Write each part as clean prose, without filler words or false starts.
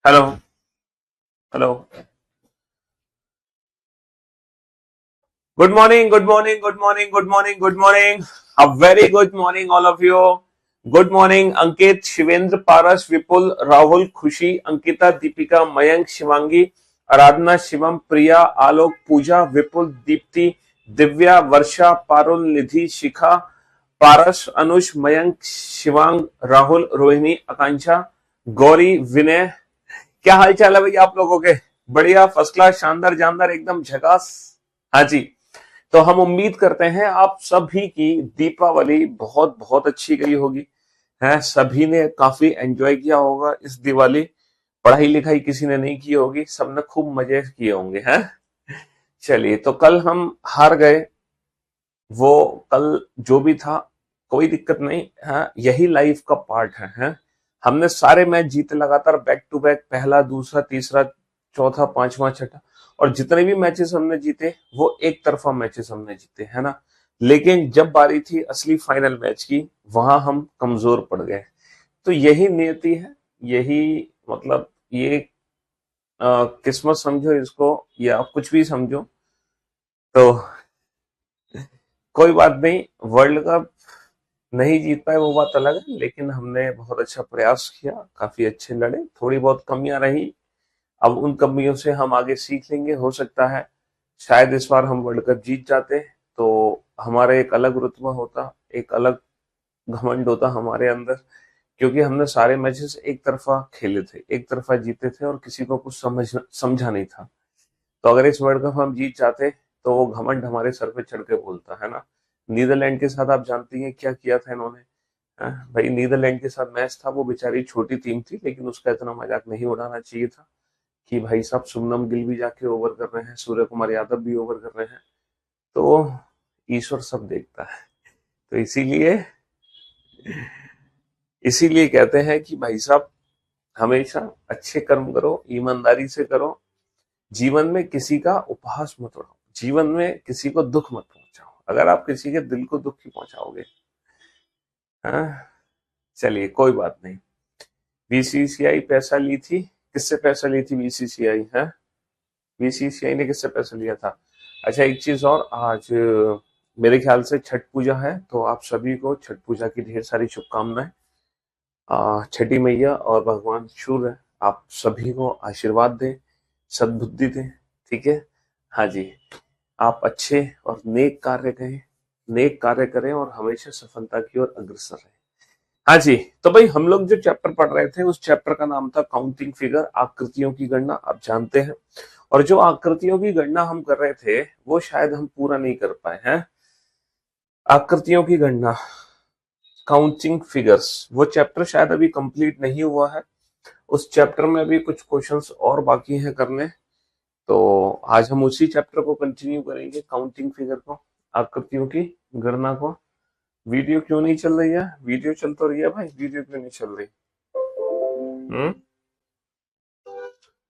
Hello. Hello. Good morning, good morning, good morning, good morning, good morning. A very good morning all of you. Good morning Ankit, Shivendra, Paras, Vipul, Rahul, Khushi, Ankita, Deepika, Mayank, Shivangi, आराधना, शिवम, प्रिया, आलोक, पूजा, विपुल, दीप्ति, दिव्या, वर्षा, पारुल, निधि, शिखा, पारस, अनुष, मयंक, शिवांग, राहुल, रोहिणी, आकांक्षा, गौरी, विनय। क्या हाल चाल है भाई आप लोगों के? बढ़िया, फर्स्ट क्लास, शानदार, जानदार, एकदम झकास। हाँ जी। तो हम उम्मीद करते हैं आप सभी की दीपावली बहुत बहुत अच्छी गई होगी। है, सभी ने काफी एंजॉय किया होगा इस दिवाली। पढ़ाई लिखाई किसी ने नहीं की होगी, सबने खूब मजे किए होंगे हैं। चलिए, तो कल हम हार गए। वो कल जो भी था, कोई दिक्कत नहीं है, यही लाइफ का पार्ट है? हमने सारे मैच जीते लगातार, बैक टू बैक, पहला, दूसरा, तीसरा, चौथा, पांचवा, छठा। और जितने भी मैचेस हमने जीते वो एक तरफा मैचेस हमने जीते, है ना। लेकिन जब बारी थी असली फाइनल मैच की, वहां हम कमजोर पड़ गए। तो यही नियति है, यही मतलब ये किस्मत समझो इसको, या कुछ भी समझो। तो कोई बात नहीं, वर्ल्ड कप नहीं जीत पाए वो बात अलग है, लेकिन हमने बहुत अच्छा प्रयास किया, काफी अच्छे लड़े, थोड़ी बहुत कमियां रही। अब उन कमियों से हम आगे सीख लेंगे। हो सकता है शायद इस बार हम वर्ल्ड कप जीत जाते, तो हमारा एक अलग रुतबा होता, एक अलग घमंड होता हमारे अंदर। क्योंकि हमने सारे मैचेस एक तरफा खेले थे, एक तरफा जीते थे, और किसी को कुछ समझा नहीं था। तो अगर इस वर्ल्ड कप हम जीत जाते, तो वो घमंड हमारे सर पे चढ़ के बोलता, है ना। नीदरलैंड के साथ आप जानती हैं क्या किया था इन्होंने। भाई, नीदरलैंड के साथ मैच था, वो बेचारी छोटी टीम थी, लेकिन उसका इतना मजाक नहीं उड़ाना चाहिए था कि भाई साहब शुभमन गिल भी जाके ओवर कर रहे हैं, सूर्य कुमार यादव भी ओवर कर रहे हैं। तो ईश्वर सब देखता है। तो इसीलिए इसीलिए कहते हैं कि भाई साहब, हमेशा अच्छे कर्म करो, ईमानदारी से करो। जीवन में किसी का उपहास मत उड़ाओ, जीवन में किसी को दुख मत पहुंचाओ। अगर आप किसी के दिल को दुख ही पहुंचाओगे, हाँ, चलिए कोई बात नहीं। बीसीसीआई पैसा ली थी, किससे पैसा ली थी बीसीसीआई है? बीसीसीआई ने किससे पैसा लिया था? अच्छा, एक चीज और, आज मेरे ख्याल से छठ पूजा है, तो आप सभी को छठ पूजा की ढेर सारी शुभकामनाएं। छठी मैया और भगवान सूर्य आप सभी को आशीर्वाद दें, सद्बुद्धि दें। ठीक है। हाँ जी। आप अच्छे और नेक कार्य करें, नेक कार्य करें, और हमेशा सफलता की ओर अग्रसर रहें। हाँ जी। तो भाई, हम लोग जो चैप्टर पढ़ रहे थे, उस चैप्टर का नाम था काउंटिंग फिगर, आकृतियों की गणना, आप जानते हैं। और जो आकृतियों की गणना हम कर रहे थे, वो शायद हम पूरा नहीं कर पाए हैं। आकृतियों की गणना, काउंटिंग फिगर्स, वो चैप्टर शायद अभी कंप्लीट नहीं हुआ है। उस चैप्टर में अभी कुछ क्वेश्चंस और बाकी हैं करने। तो आज हम उसी चैप्टर को कंटिन्यू करेंगे, काउंटिंग फिगर को, आकृतियों की गणना को। वीडियो क्यों नहीं चल रही है? वीडियो चल तो रही है भाई, वीडियो क्यों नहीं चल रही? हम्म।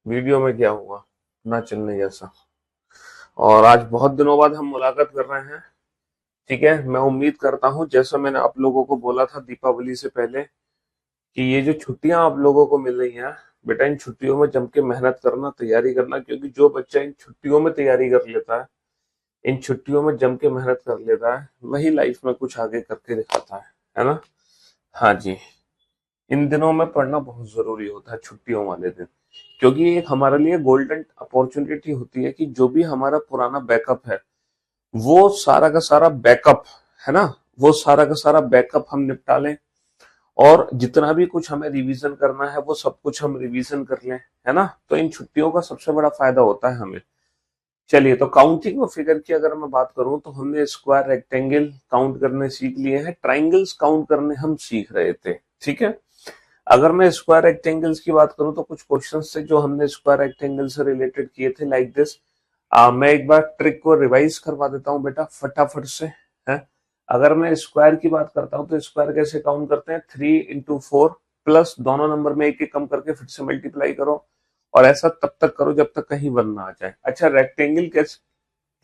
वीडियो में क्या हुआ ना चलने जैसा? और आज बहुत दिनों बाद हम मुलाकात कर रहे हैं। ठीक है, मैं उम्मीद करता हूं, जैसा मैंने आप लोगों को बोला था दीपावली से पहले, कि ये जो छुट्टियां आप लोगों को मिल रही हैं, बेटा इन छुट्टियों में जम के मेहनत करना, तैयारी करना। क्योंकि जो बच्चा इन छुट्टियों में तैयारी कर लेता है, इन छुट्टियों में जम के मेहनत कर लेता है, वही लाइफ में कुछ आगे करके दिखाता है ना। हाँ जी। इन दिनों में पढ़ना बहुत जरूरी होता है, छुट्टियों वाले दिन। क्योंकि ये एक हमारे लिए गोल्डन अपॉर्चुनिटी होती है कि जो भी हमारा पुराना बैकअप है, वो सारा का सारा बैकअप, है ना, वो सारा का सारा बैकअप हम निपटा लें। और जितना भी कुछ हमें रिवीजन करना है, वो सब कुछ हम रिवीजन कर लें, है ना। तो इन छुट्टियों का सबसे बड़ा फायदा होता है हमें। चलिए, तो काउंटिंग और फिगर की अगर मैं बात करूं, तो हमने स्क्वायर, रेक्टेंगल काउंट करने सीख लिए हैं, ट्राइंगल्स काउंट करने हम सीख रहे थे। ठीक है। अगर मैं स्क्वायर रेक्टेंगल्स की बात करूं, तो कुछ क्वेश्चंस थे जो हमने स्क्वायर रेक्टेंगल से रिलेटेड किए थे, लाइक दिस। मैं एक बार ट्रिक को रिवाइज करवा देता हूं बेटा फटाफट से। है, अगर मैं स्क्वायर की बात करता हूं, तो स्क्वायर कैसे काउंट करते हैं? 3 into 4, प्लस दोनों नंबर में एक एक कम करके फिर से मल्टीप्लाई करो, और ऐसा तब तक करो जब तक कहीं वन ना आ जाए। अच्छा, रेक्टेंगल कैसे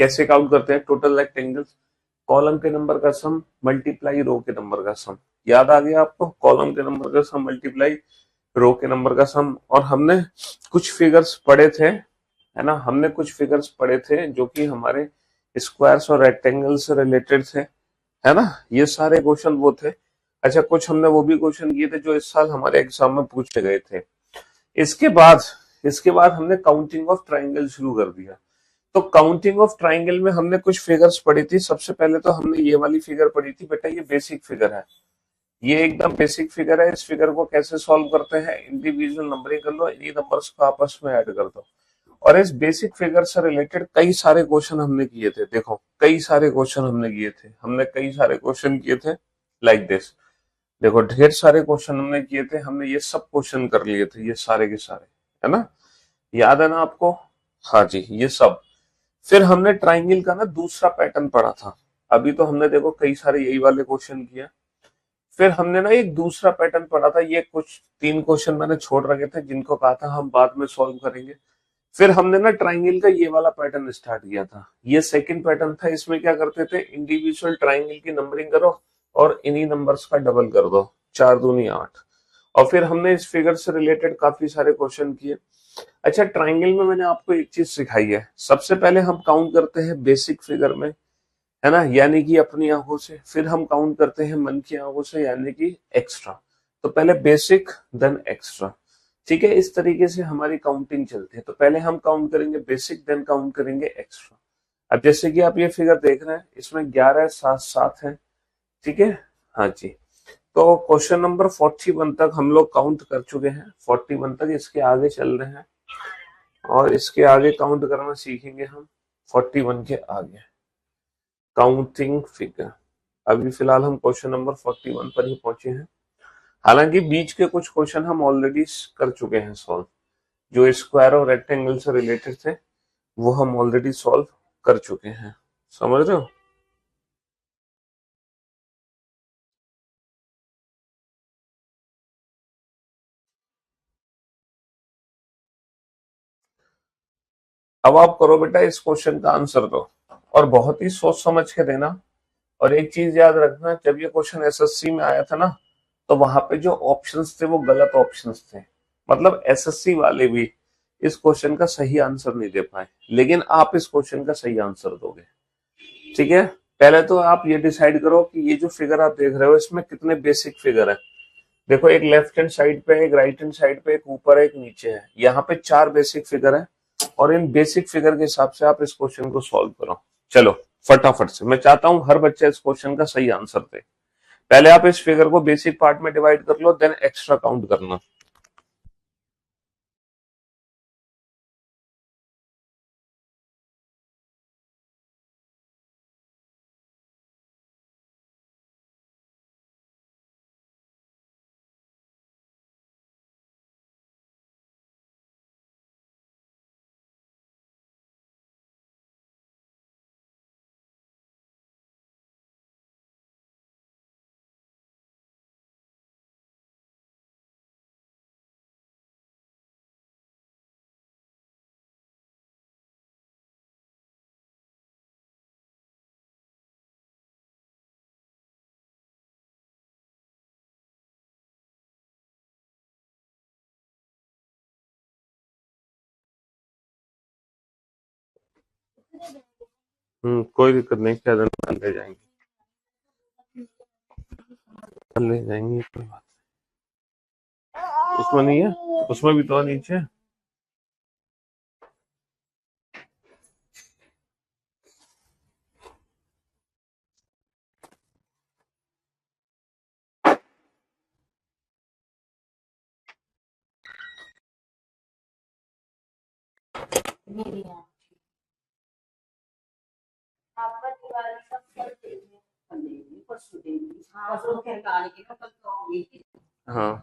कैसे काउंट करते हैं? टोटल रेक्टेंगल्स, कॉलम के नंबर का सम मल्टीप्लाई रो के नंबर का सम। याद आ गया आपको? कॉलम के नंबर का सम मल्टीप्लाई रो के नंबर का सम। और हमने कुछ फिगर्स पढ़े थे, है ना, हमने कुछ फिगर्स पढ़े थे जो कि हमारे स्क्वायर्स और रेक्टेंगल से रिलेटेड थे, है ना, ये सारे क्वेश्चन वो थे। अच्छा, कुछ हमने वो भी क्वेश्चन किए थे जो इस साल हमारे एग्जाम में पूछे गए थे। इसके बाद इसके बाद हमने काउंटिंग ऑफ ट्राइंगल शुरू कर दिया। तो काउंटिंग ऑफ ट्राइंगल में हमने कुछ फिगर्स पढ़ी थी। सबसे पहले तो हमने ये वाली फिगर पढ़ी थी, बेटा ये बेसिक फिगर है, ये एकदम बेसिक फिगर है। इस फिगर को कैसे सॉल्व करते हैं, इंडिविजुअल नंबरिंग कर लो, इन्हीं नंबर्स को आपस में ऐड कर दो। और इस बेसिक फिगर से रिलेटेड कई सारे क्वेश्चन हमने किए थे। देखो कई सारे क्वेश्चन हमने कई सारे क्वेश्चन किए थे लाइक दिस। देखो ढेर सारे क्वेश्चन हमने किए थे, हमने ये सब क्वेश्चन कर लिए थे, ये सारे के सारे, है ना, याद है ना आपको? हाँ जी, ये सब। फिर हमने ट्राइंगल का ना दूसरा पैटर्न पढ़ा था। अभी तो हमने देखो कई सारे यही वाले क्वेश्चन किए। फिर हमने ना एक दूसरा पैटर्न पढ़ा था, ये कुछ 3 क्वेश्चन मैंने छोड़ रखे थे जिनको कहा था हम बाद में सॉल्व करेंगे। फिर हमने ना ट्राइंगल का ये वाला पैटर्न स्टार्ट किया था, ये सेकंड पैटर्न था। इसमें क्या करते थे, इंडिविजुअल ट्राइंगल की नंबरिंग करो और इन्हीं नंबर्स का डबल कर दो, 4 दूनी 8। और फिर हमने इस फिगर से रिलेटेड काफी सारे क्वेश्चन किए। अच्छा, ट्राइंगल में मैंने आपको एक चीज सिखाई है। सबसे पहले हम काउंट करते हैं बेसिक फिगर में, है ना, यानी कि अपनी आंखों से। फिर हम काउंट करते हैं मन की आंखों से, यानी कि एक्स्ट्रा। तो पहले बेसिक देन एक्स्ट्रा, ठीक है, इस तरीके से हमारी काउंटिंग चलती है। तो पहले हम काउंट करेंगे बेसिक, देन काउंट करेंगे एक्स्ट्रा। अब जैसे कि आप ये फिगर देख रहे हैं, इसमें 11 7 7 है, ठीक है। हाँ जी। तो क्वेश्चन नंबर 41 तक हम लोग काउंट कर चुके हैं, 41 तक। इसके आगे चल रहे हैं और इसके आगे काउंट करना सीखेंगे हम, 41 के आगे काउंटिंग फिगर। अभी फिलहाल हम क्वेश्चन नंबर 41 पर ही पहुंचे हैं। हालांकि बीच के कुछ क्वेश्चन हम ऑलरेडी कर चुके हैं सॉल्व, जो स्क्वायर और रेक्टेंगल से रिलेटेड थे वो हम ऑलरेडी सॉल्व कर चुके हैं, समझ रहे हो? अब आप करो बेटा इस क्वेश्चन का आंसर दो, और बहुत ही सोच समझ के देना। और एक चीज याद रखना, जब ये क्वेश्चन एसएससी में आया था ना, तो वहां पे जो ऑप्शंस थे वो गलत ऑप्शंस थे। मतलब एसएससी वाले भी इस क्वेश्चन का सही आंसर नहीं दे पाए, लेकिन आप इस क्वेश्चन का सही आंसर दोगे, ठीक है। पहले तो आप ये डिसाइड करो कि ये जो फिगर आप देख रहे हो इसमें कितने बेसिक फिगर है। देखो एक लेफ्ट हैंड साइड पे, एक राइट हैंड साइड पे, एक ऊपर है, एक नीचे है, यहाँ पे 4 बेसिक फिगर है। और इन बेसिक फिगर के हिसाब से आप इस क्वेश्चन को सॉल्व करो। चलो फटाफट से, मैं चाहता हूं हर बच्चा इस क्वेश्चन का सही आंसर दे। पहले आप इस फिगर को बेसिक पार्ट में डिवाइड कर लो, देन एक्स्ट्रा काउंट करना। कोई दिक्कत नहीं, क्या दिन कल ले जाएंगे, कल ले जाएंगे, कोई बात। उसमें नहीं है, उसमें भी तो है नीचे। हाँ।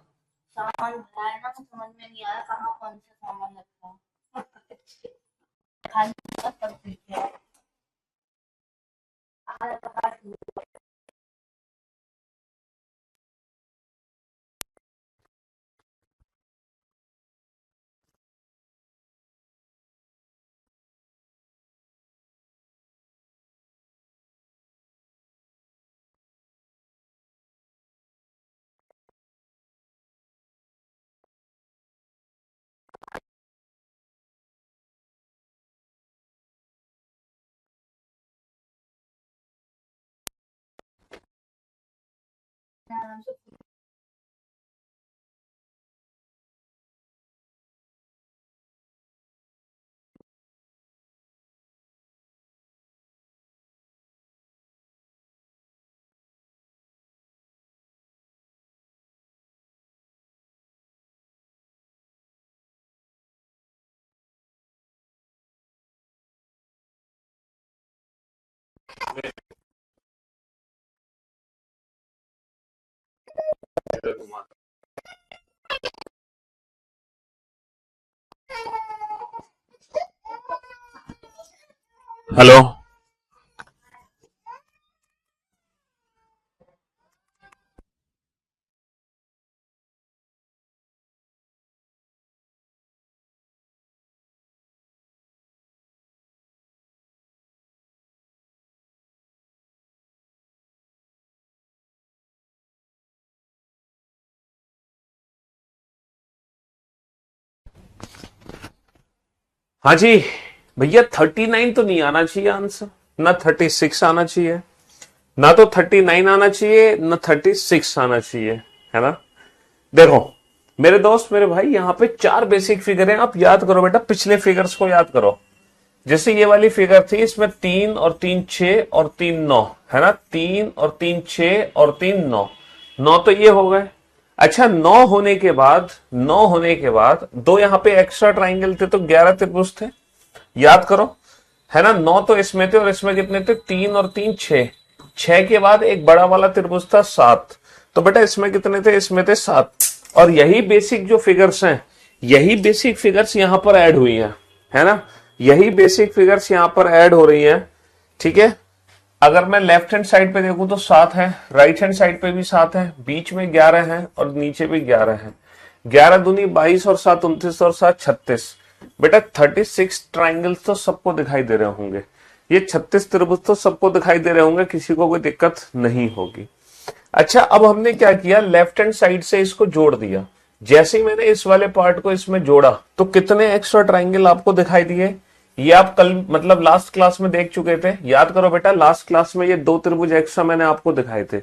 हेलो। हाँ जी भैया, 39 तो नहीं आना चाहिए आंसर, ना 36 आना चाहिए, ना तो 39 आना चाहिए, ना 36 आना चाहिए, है ना। देखो मेरे दोस्त, मेरे भाई, यहाँ पे चार बेसिक फिगर हैं, आप याद करो बेटा, पिछले फिगर्स को याद करो। जैसे ये वाली फिगर थी, इसमें 3 और 3 6 और 3 9, है ना। 3 और 3 6 और 3 9, 9 तो ये हो गए। अच्छा, 9 होने के बाद दो यहाँ पे एक्स्ट्रा ट्राइंगल थे, तो 11 त्रिभुज थे, याद करो, है ना। 9 तो इसमें थे, और इसमें कितने थे, 3 और 3 6, 6 के बाद एक बड़ा वाला त्रिभुज था 7, तो बेटा इसमें कितने थे, इसमें थे 7। और यही बेसिक जो फिगर्स हैं, यही बेसिक फिगर्स यहां पर ऐड हुई हैं, है ना। यही बेसिक फिगर्स यहां पर ऐड हो रही हैं, ठीक है। अगर मैं लेफ्ट हैंड साइड पे देखूं तो 7 है, राइट हैंड साइड पे भी 7 है, बीच में 11 है, और नीचे भी 11 है। 11 दूनी 22 और 7 29 और 7 36। बेटा 36 ट्राइंगल्स तो सबको दिखाई दे रहे होंगे, ये 36 त्रिभुज तो सबको दिखाई दे रहे होंगे, किसी को कोई दिक्कत नहीं होगी। अच्छा, अब हमने क्या किया, लेफ्ट हैंड साइड से इसको जोड़ दिया। जैसे ही मैंने इस वाले पार्ट को इसमें जोड़ा, तो कितने एक्स्ट्रा ट्राइंगल आपको दिखाई दिए, ये आप कल मतलब लास्ट क्लास में देख चुके थे। याद करो बेटा, लास्ट क्लास में ये 2 त्रिभुज एक्स्ट्रा मैंने आपको दिखाए थे।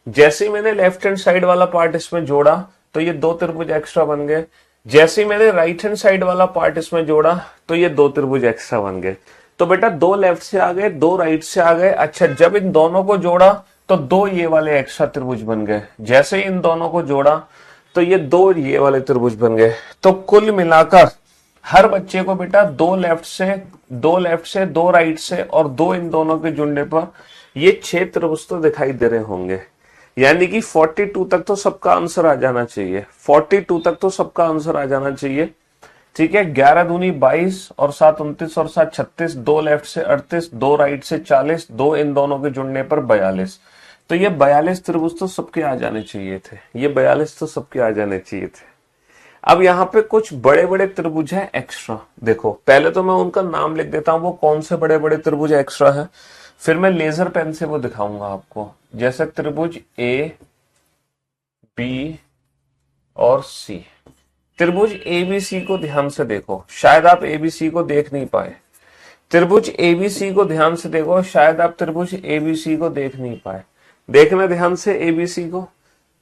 जैसे ही मैंने लेफ्ट हैंड साइड वाला पार्ट इसमें जोड़ा, तो ये 2 त्रिभुज एक्स्ट्रा बन गए। जैसे ही मैंने राइट हैंड साइड वाला पार्ट इसमें जोड़ा, तो ये 2 त्रिभुज एक्स्ट्रा बन गए। तो बेटा 2 लेफ्ट से आ गए, 2 राइट से आ गए। अच्छा, जब इन दोनों को जोड़ा, तो 2 ये वाले एक्स्ट्रा त्रिभुज बन गए। जैसे ही इन दोनों को जोड़ा, तो ये 2 ये वाले त्रिभुज बन गए। तो कुल मिलाकर हर बच्चे को बेटा 2 लेफ्ट से, 2 लेफ्ट से, 2 राइट से, और 2 इन दोनों के जुड़ने पर ये 6 त्रिभुज तो दिखाई दे रहे होंगे। यानी कि 42 तक तो सबका आंसर आ जाना चाहिए, 42 तक तो सबका आंसर आ जाना चाहिए, ठीक है। 11 दूनी 22 और 7 29 और 7 36, 2 लेफ्ट से 38, 2 राइट से 40, 2 इन दोनों के जुड़ने पर 42। तो ये 42 त्रिभुज तो सबके आ जाने चाहिए थे, ये 42 तो सबके आ जाने चाहिए थे। अब यहाँ पे कुछ बड़े बड़े त्रिभुज हैं एक्स्ट्रा। देखो पहले तो मैं उनका नाम लिख देता हूं, वो कौन से बड़े बड़े त्रिभुज एक्स्ट्रा है, फिर मैं लेजर पेन से वो दिखाऊंगा आपको। जैसे त्रिभुज ए, बी और सी। त्रिभुज एबीसी को ध्यान से देखो, शायद आप एबीसी को देख नहीं पाए। त्रिभुज एबीसी को ध्यान से देखो, शायद आप त्रिभुज एबीसी को देख नहीं पाए। देखना ध्यान से एबीसी को,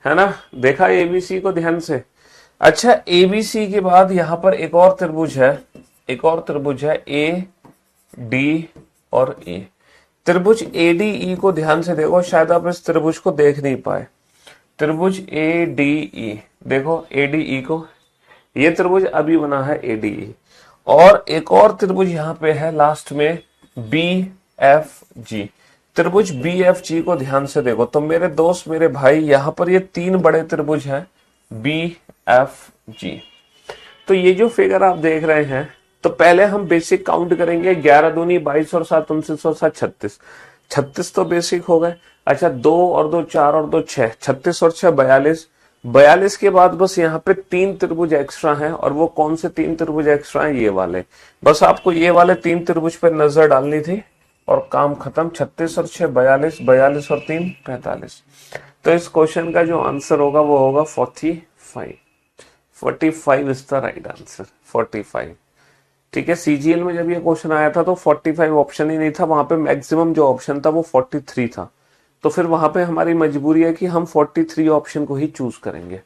है ना, देखा एबीसी को ध्यान से। अच्छा, एबीसी के बाद यहां पर एक और त्रिभुज है, एक और त्रिभुज है ए, डी और ए। त्रिभुज एडीई को ध्यान से देखो, शायद आप इस त्रिभुज को देख नहीं पाए। त्रिभुज एडीई, देखो एडीई को, ये त्रिभुज अभी बना है एडीई। और एक और त्रिभुज यहां पे है लास्ट में, बी एफ जी। त्रिभुज बी एफ जी को ध्यान से देखो। तो मेरे दोस्त, मेरे भाई, यहां पर ये 3 बड़े त्रिभुज हैं, बी एफ जी। तो ये जो फिगर आप देख रहे हैं, तो पहले हम बेसिक काउंट करेंगे। 11 दूनी 22 और 7 29 और 7 36, 36 तो बेसिक हो गए। अच्छा, 2 और 2 4 और 2 6, 36 और 6 42। 42 के बाद बस यहाँ पे 3 त्रिभुज एक्स्ट्रा हैं, और वो कौन से 3 त्रिभुज एक्स्ट्रा हैं, ये वाले। बस आपको ये वाले 3 त्रिभुज पर नजर डालनी थी और काम खत्म। 36 और 6 42, 42 और 3 45। तो इस क्वेश्चन का जो आंसर होगा वो होगा 45। 45 इज द राइट आंसर, 45। ठीक है, सीजीएल में जब ये क्वेश्चन आया था तो 45 ऑप्शन ही नहीं था, वहां पे मैक्सिमम जो ऑप्शन था वो 43 था। तो फिर वहां पे हमारी मजबूरी है कि हम 43 ऑप्शन को ही चूज करेंगे,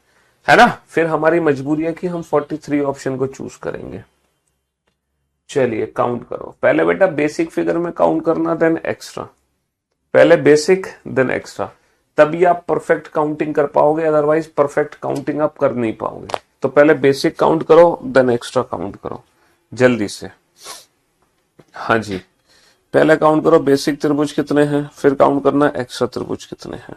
है ना। फिर हमारी मजबूरी है कि हम 43 ऑप्शन को चूज करेंगे। चलिए काउंट करो। पहले बेटा बेसिक फिगर में काउंट करना, देन एक्स्ट्रा। पहले बेसिक देन एक्स्ट्रा, तभी आप परफेक्ट काउंटिंग कर पाओगे, अदरवाइज परफेक्ट काउंटिंग आप कर नहीं पाओगे। तो पहले बेसिक काउंट करो, देन एक्स्ट्रा काउंट करो जल्दी से। हाँ जी, पहले काउंट करो बेसिक त्रिभुज कितने हैं, फिर काउंट करना एक्स्ट्रा त्रिभुज कितने हैं।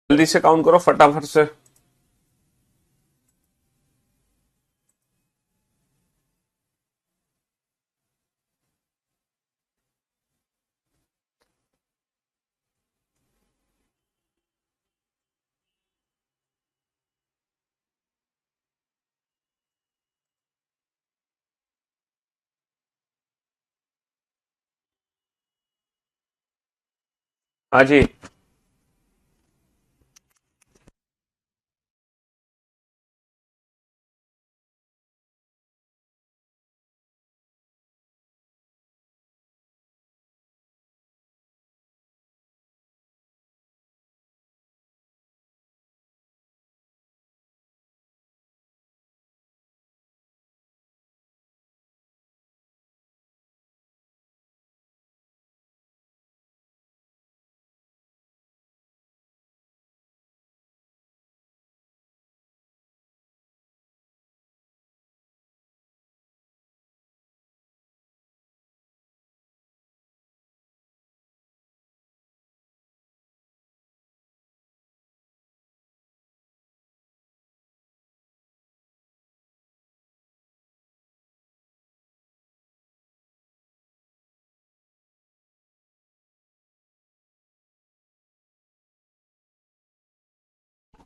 जल्दी से काउंट करो फटाफट से। हाँ जी,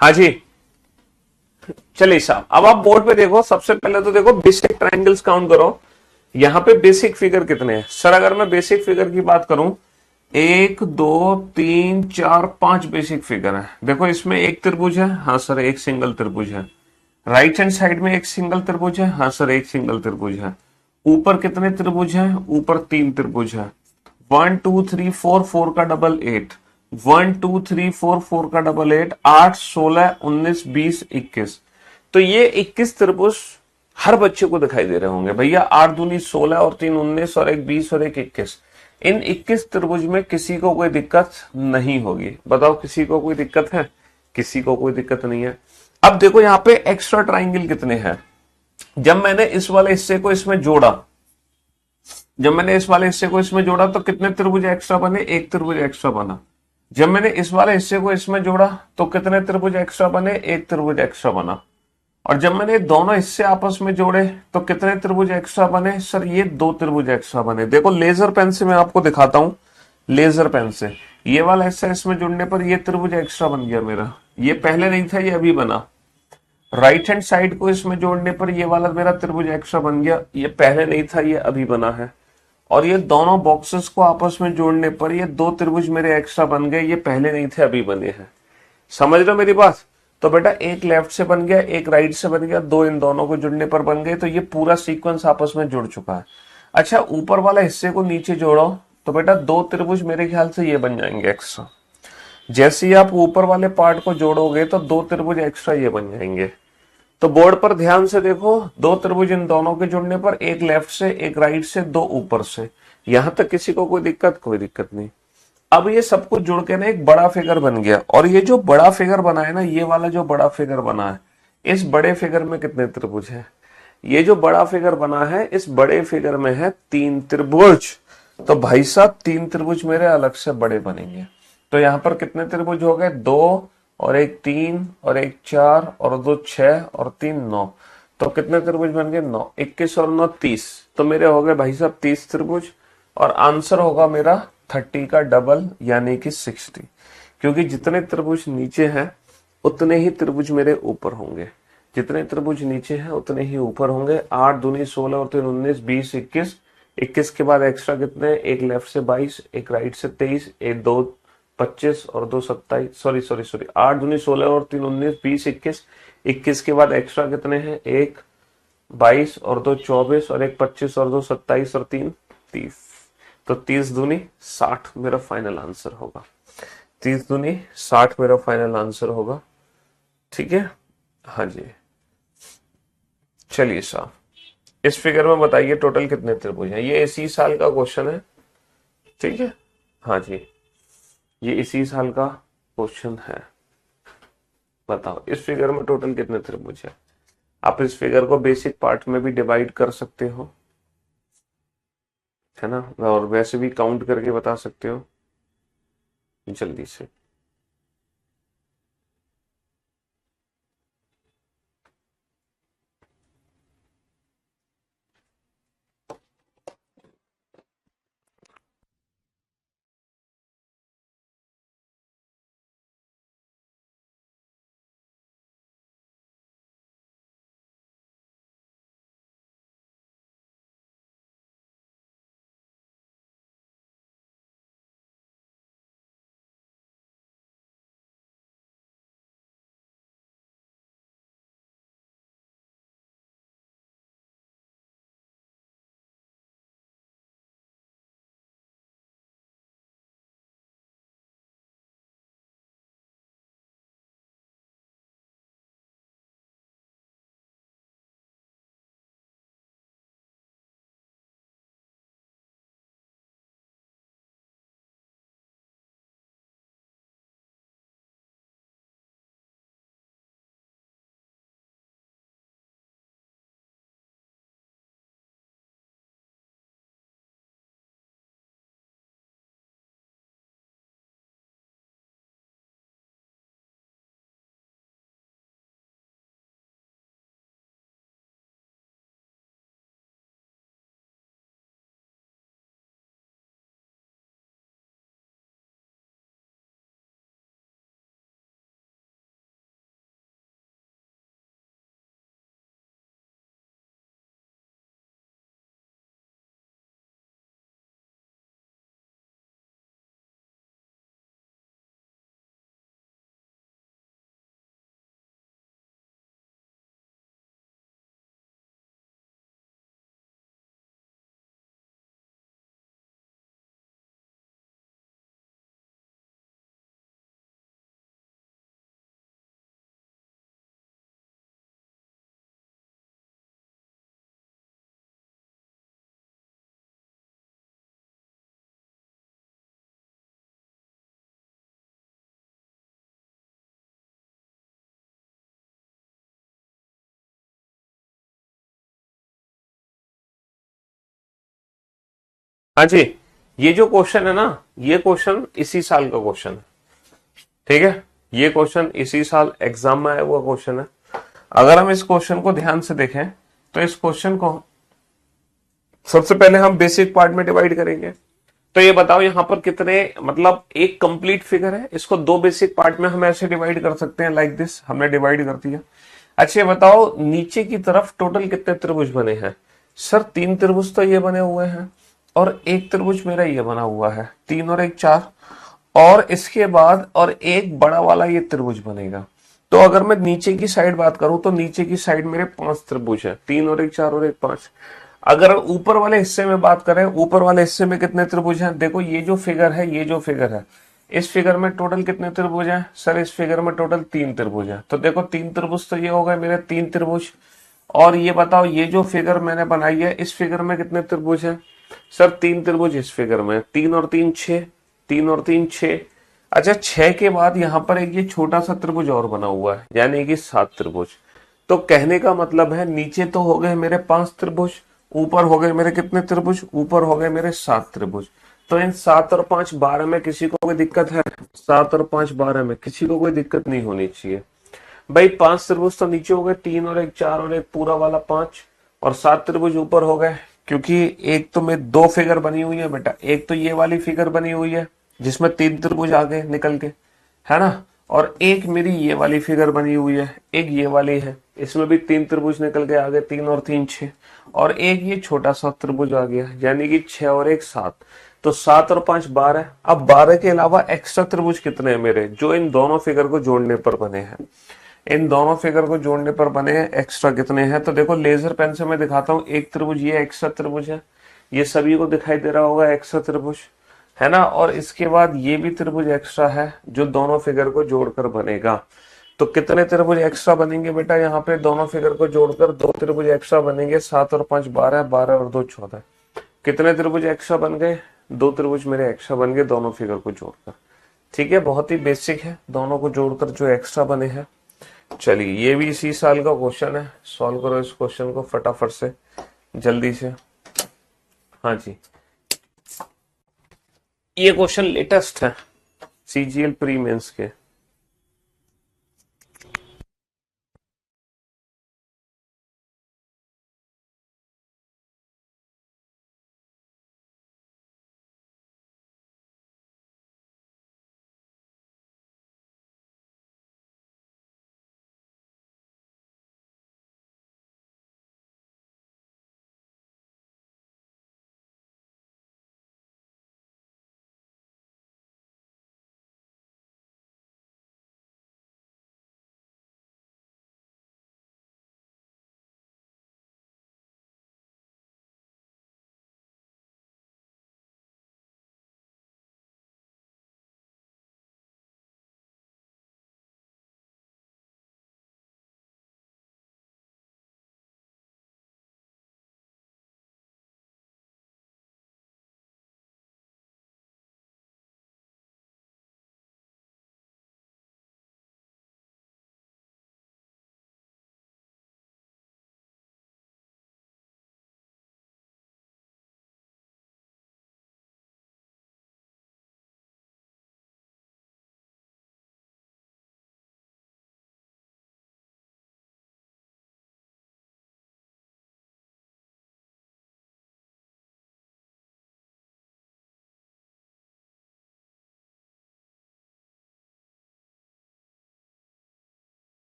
हाँ जी। चलिए साहब, अब आप बोर्ड पे देखो। सबसे पहले तो देखो बेसिक ट्रायंगल्स काउंट करो। यहाँ पे बेसिक फिगर कितने हैं सर? अगर मैं बेसिक फिगर की बात करूं, 1 2 3 4 5 बेसिक फिगर है। देखो इसमें एक त्रिभुज है, हाँ सर एक सिंगल त्रिभुज है। राइट हैंड साइड में एक सिंगल त्रिभुज है, हाँ सर एक सिंगल त्रिभुज है। ऊपर कितने त्रिभुज हैं? ऊपर 3 त्रिभुज है। 1 2 3 4, 4 का डबल 8। 1 2 3 4, 4 का डबल 8, 8 16 19 20 21। तो ये 21 त्रिभुज हर बच्चे को दिखाई दे रहे होंगे भैया। 8 दूनी 16 और 3 19 और 1 20 और 1 21। इन 21 त्रिभुज में किसी को कोई दिक्कत नहीं होगी। बताओ किसी को कोई दिक्कत है? किसी को कोई दिक्कत नहीं है। अब देखो यहाँ पे एक्स्ट्रा ट्राइंगल कितने हैं। जब मैंने इस वाले हिस्से को इसमें जोड़ा, तो कितने त्रिभुज एक्स्ट्रा बने? एक त्रिभुज एक्स्ट्रा बना। जब मैंने इस वाले हिस्से को इसमें जोड़ा तो कितने त्रिभुज एक्स्ट्रा बने? एक त्रिभुज एक्स्ट्रा बना। और जब मैंने दोनों हिस्से आपस में जोड़े तो कितने त्रिभुज एक्स्ट्रा बने? सर ये 2 त्रिभुज एक्स्ट्रा बने। देखो लेजर पेन से मैं आपको दिखाता हूं। लेजर पेन से ये वाला हिस्सा इसमें जुड़ने पर ये त्रिभुज एक्स्ट्रा बन गया मेरा। ये पहले नहीं था, ये अभी बना। राइट हैंड साइड को इसमें जोड़ने पर ये वाला मेरा त्रिभुज एक्स्ट्रा बन गया। ये पहले नहीं था, ये अभी बना है। और ये दोनों बॉक्सेस को आपस में जोड़ने पर ये 2 त्रिभुज मेरे एक्स्ट्रा बन गए। ये पहले नहीं थे, अभी बने हैं। समझ रहे हो मेरी बात? तो बेटा एक लेफ्ट से बन गया, एक राइट से बन गया, 2 इन दोनों को जुड़ने पर बन गए। तो ये पूरा सीक्वेंस आपस में जुड़ चुका है। अच्छा ऊपर वाला हिस्से को नीचे जोड़ो तो बेटा 2 त्रिभुज मेरे ख्याल से ये बन जाएंगे एक्स्ट्रा। जैसे ही आप ऊपर वाले पार्ट को जोड़ोगे तो 2 त्रिभुज एक्स्ट्रा ये बन जाएंगे। तो बोर्ड पर ध्यान से देखो, दो त्रिभुज इन दोनों के जुड़ने पर, एक लेफ्ट से, एक राइट से, दो ऊपर से। यहां तक किसी को कोई दिक्कत? कोई दिक्कत नहीं। अब ये सब कुछ जुड़ के ना एक बड़ा फिगर बन गया, और ये जो बड़ा फिगर बना है ना, ये वाला जो बड़ा फिगर बना है, इस बड़े फिगर में कितने त्रिभुज हैं? ये जो बड़ा फिगर बना है, इस बड़े फिगर में है 3 त्रिभुज। तो भाई साहब 3 त्रिभुज मेरे अलग से बड़े बनेंगे। तो यहां पर कितने त्रिभुज हो गए? 2 और एक 3 और एक 4 और 2 6 और 3 9। तो कितने त्रिभुज बन गए? 9। 21 और 9 30। तो मेरे हो गए भाई साहब 30 त्रिभुज। और आंसर होगा मेरा 30 का डबल यानी कि 60। क्योंकि जितने त्रिभुज नीचे हैं उतने ही त्रिभुज मेरे ऊपर होंगे, जितने त्रिभुज नीचे हैं उतने ही ऊपर होंगे। 8 दूनी 16 और 3 19 20 21। 21 के बाद एक्स्ट्रा कितने? एक लेफ्ट से 22, एक राइट से 23, एक 2 25 और 2 27। सॉरी 8 दूनी 16 और 3 19 20 21। 21 के बाद एक्स्ट्रा कितने हैं? एक 22 और 2 24 और एक 25 और 2 27 और 3 30। तो 30 दूनी 60 मेरा फाइनल आंसर होगा। 30 दूनी 60 मेरा फाइनल आंसर होगा। ठीक है, हाँ जी। चलिए साहब, इस फिगर में बताइए टोटल कितने त्रिभुज हैं। ये इसी साल का क्वेश्चन है, ठीक है, हाँ जी, ये इसी साल का क्वेश्चन है। बताओ इस फिगर में टोटल कितने त्रिभुज हैं। आप इस फिगर को बेसिक पार्ट में भी डिवाइड कर सकते हो, है ना, और वैसे भी काउंट करके बता सकते हो जल्दी से। हाँ जी, ये जो क्वेश्चन है ना, ये क्वेश्चन इसी साल का क्वेश्चन है, ठीक है, ये क्वेश्चन इसी साल एग्जाम में आया हुआ क्वेश्चन है। अगर हम इस क्वेश्चन को ध्यान से देखें तो इस क्वेश्चन को सबसे पहले हम बेसिक पार्ट में डिवाइड करेंगे। तो ये बताओ यहां पर कितने, मतलब एक कंप्लीट फिगर है, इसको दो बेसिक पार्ट में हम ऐसे डिवाइड कर सकते हैं, लाइक दिस हमने डिवाइड कर दिया। अच्छा ये बताओ नीचे की तरफ टोटल कितने त्रिभुज बने हैं। सर 3 त्रिभुज तो ये बने हुए हैं और एक त्रिभुज मेरा ये बना हुआ है, 3 और 1 4, और इसके बाद और एक बड़ा वाला ये त्रिभुज बनेगा। तो अगर मैं नीचे की साइड बात करूं तो नीचे की साइड मेरे 5 त्रिभुज है, 3 और 1 4 और 1 5। अगर ऊपर वाले हिस्से में बात करें, ऊपर वाले हिस्से में कितने त्रिभुज हैं, देखो ये जो फिगर है, ये जो फिगर है, इस फिगर में टोटल कितने त्रिभुज हैं सर? इस फिगर में टोटल 3 त्रिभुज हैं। तो देखो 3 त्रिभुज तो ये हो गए मेरे 3 त्रिभुज। और ये बताओ ये जो फिगर मैंने बनाई है इस फिगर में कितने त्रिभुज हैं? सर 3 त्रिभुज इस फिगर में, 3 और 3 6, 3 और 3 6। अच्छा 6 के बाद यहाँ पर एक ये छोटा सा त्रिभुज और बना हुआ है, यानी कि 7 त्रिभुज। तो कहने का मतलब है नीचे तो हो गए मेरे 5 त्रिभुज, ऊपर हो गए मेरे कितने त्रिभुज? ऊपर हो गए मेरे 7 त्रिभुज। तो इन 7 और 5 12 में किसी को कोई दिक्कत है? 7 और 5 12 में किसी को कोई दिक्कत नहीं होनी चाहिए। भाई 5 त्रिभुज तो नीचे हो गए, 3 और 1 4 और एक पूरा वाला 5, और 7 त्रिभुज ऊपर हो गए। क्योंकि एक तो में 2 फिगर बनी हुई है बेटा, एक तो ये वाली फिगर बनी हुई है जिसमें 3 त्रिभुज आ गए निकल के, है ना, और एक मेरी ये वाली फिगर बनी हुई है, एक ये वाली है, इसमें भी 3 त्रिभुज निकल के आ गए, 3 और 3 6, और एक ये छोटा सा त्रिभुज आ गया, यानी कि 6 और 1 7। तो 7 और 5 12। अब 12 के अलावा एक्स्ट्रा त्रिभुज कितने हैं मेरे, जो इन दोनों फिगर को जोड़ने पर बने हैं? इन दोनों फिगर को जोड़ने पर बने हैं एक्स्ट्रा कितने हैं? तो देखो लेजर पेन से मैं दिखाता हूँ। एक त्रिभुज ये एक्स्ट्रा त्रिभुज है, ये सभी को दिखाई दे रहा होगा एक्स्ट्रा त्रिभुज, है ना। और इसके बाद ये भी त्रिभुज एक्स्ट्रा है जो दोनों फिगर को जोड़कर बनेगा। तो कितने त्रिभुज एक्स्ट्रा बनेंगे बेटा? यहाँ पे दोनों फिगर को जोड़कर 2 त्रिभुज एक्स्ट्रा बनेंगे, 7 और 5 12, 12 और 2 14। कितने त्रिभुज एक्स्ट्रा बन गए? 2 त्रिभुज मेरे एक्स्ट्रा बन गए दोनों फिगर को जोड़कर। ठीक है, बहुत ही बेसिक है, दोनों को जोड़कर जो एक्स्ट्रा बने हैं। चलिए ये भी इसी साल का क्वेश्चन है, सॉल्व करो इस क्वेश्चन को फटाफट से, जल्दी से। हाँ जी, ये क्वेश्चन लेटेस्ट है सीजीएल प्री मेंस के।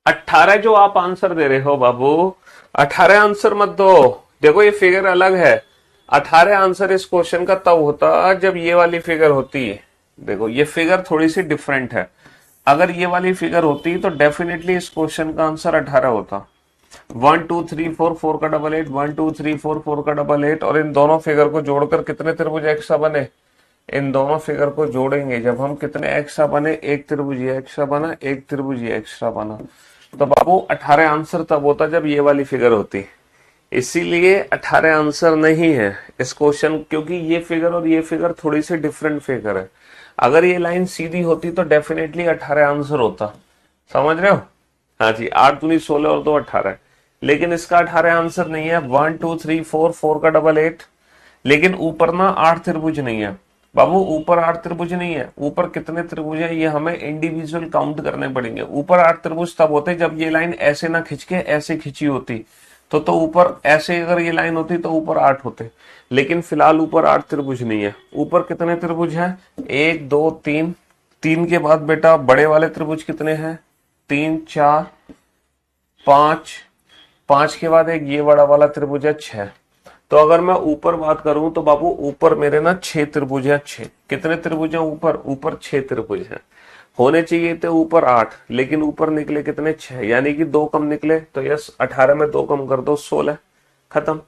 अट्ठारह जो आप आंसर दे रहे हो बाबू, 18 आंसर मत दो। देखो ये फिगर अलग है। 18 आंसर इस क्वेश्चन का तब होता जब ये वाली फिगर होती है। देखो ये फिगर थोड़ी सी डिफरेंट है। अगर ये वाली फिगर होती तो डेफिनेटली इस क्वेश्चन का आंसर 18 होता। 1 2 3 4 4 का डबल 8, 1 2 3 4 4 का डबल 8, और इन दोनों फिगर को जोड़कर कितने त्रिभुज एक्स्ट्रा बने? इन दोनों फिगर को जोड़ेंगे जब हम, कितने एक्स्ट्रा बने? एक त्रिभुज ये एक्स्ट्रा बना, एक त्रिभुज ये एक्स्ट्रा बना। तो बाबू 18 आंसर तब होता जब ये वाली फिगर होती। इसीलिए 18 आंसर नहीं है इस क्वेश्चन, क्योंकि ये फिगर और ये फिगर थोड़ी सी डिफरेंट फिगर है। अगर ये लाइन सीधी होती तो डेफिनेटली 18 आंसर होता। समझ रहे हो? हाँ जी, 8 दूनी 16 और 2 18। लेकिन इसका 18 आंसर नहीं है। 1 2 3 4 4 का डबल 8। लेकिन ऊपर ना 8 त्रिभुज नहीं है बाबू, ऊपर 8 त्रिभुज नहीं है। ऊपर कितने त्रिभुज है ये हमें इंडिविजुअल काउंट करने पड़ेंगे। ऊपर 8 त्रिभुज तब होते जब ये लाइन ऐसे ना खिंच के ऐसे खिंची होती। तो ऊपर ऐसे अगर ये लाइन होती तो ऊपर 8 होते। लेकिन फिलहाल ऊपर 8 त्रिभुज नहीं है। ऊपर कितने त्रिभुज हैं? 1 2 3। 3 के बाद बेटा बड़े वाले त्रिभुज कितने हैं? 3 4 5। 5 के बाद एक ये बड़ा वाला त्रिभुज है 6। तो अगर मैं ऊपर बात करूं तो बाबू ऊपर मेरे ना 6 त्रिभुज है। 6 कितने त्रिभुज हैं ऊपर? ऊपर 6 त्रिभुज हैं। होने चाहिए थे ऊपर 8, लेकिन ऊपर निकले कितने 6, यानी कि 2 कम निकले। तो यस 18 में 2 कम कर दो 16, खत्म।